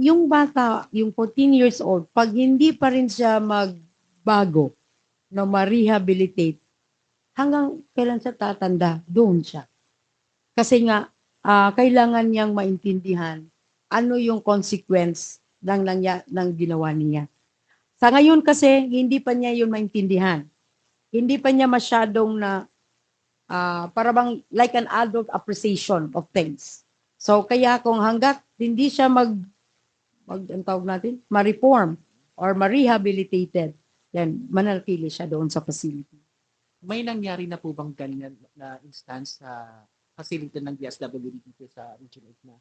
yung bata, yung 14 years old, pag hindi pa rin siya magbago, no, ma-rehabilitate, hanggang kailan siya tatanda, doon siya. Kasi nga, kailangan niyang maintindihan ano yung consequence ng ginawa niya. Sa ngayon kasi, hindi pa niya yun maintindihan. Hindi pa niya masyadong para bang like an adult appreciation of things. So kaya kung hanggat hindi siya ang tawag natin, ma-reform or ma-rehabilitated, then manatili siya doon sa facility. May nangyari na po bang ganyan na instance sa facility ng DSWD dito sa Region 8 na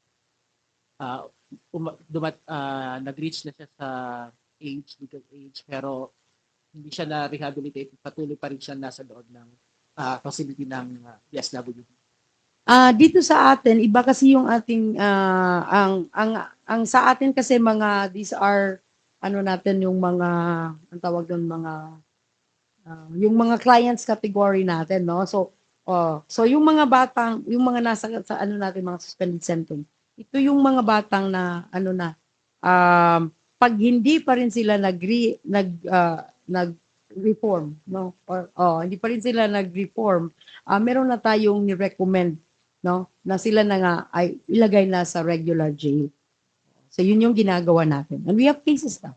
nag-reach na siya sa legal age, pero hindi siya na-rehabilitate, patuloy pa rin siya nasa loob ng facility ng DSWD? Dito sa atin, iba kasi yung ating ang sa atin kasi these are ano natin yung mga ang tawag doon yung mga clients category natin, no? So yung mga batang, yung mga nasa sa ano natin mga suspended sentence. Ito yung mga batang na ano na pag hindi pa rin sila nag-reform, no? Or hindi pa rin sila nag-reform, meron na tayong ni-recommend, no? Na sila na nga ay ilagay na sa regular jail. So yun yung ginagawa natin. And we have cases na.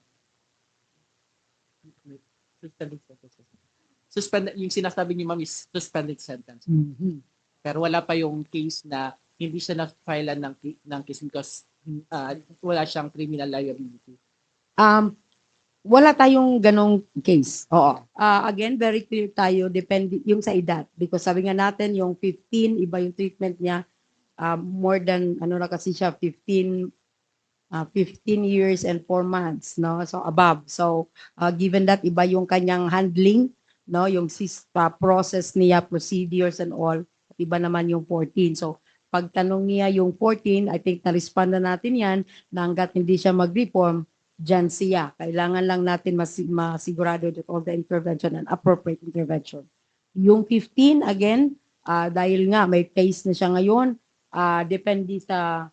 Yung sinasabi ni Ma'am is suspended sentence. Mm-hmm. Pero wala pa yung case na hindi siya na-file ng case because wala siyang criminal liability. Wala tayong ganong case. Oo. Again, very clear tayo, depende yung sa edad. Because sabi nga natin, yung 15, iba yung treatment niya. More than, ano na kasi siya, 15 years and 4 months, no? So, above. So, given that, iba yung kanyang handling, no? Yung process niya, procedures and all. Iba naman yung 14. So, pagtanong niya yung 14, I think na-respond na natin yan, na hanggat hindi siya mag-reform, dyan siya. Kailangan lang natin masigurado that all the intervention and appropriate intervention. Yung 15, again, dahil nga may case na siya ngayon, depende sa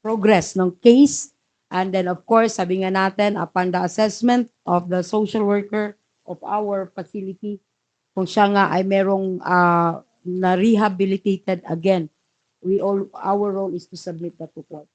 progress ng case. And then of course, sabi nga natin, upon the assessment of the social worker of our facility, kung siya nga ay merong na-rehabilitated again, our role is to submit that to court.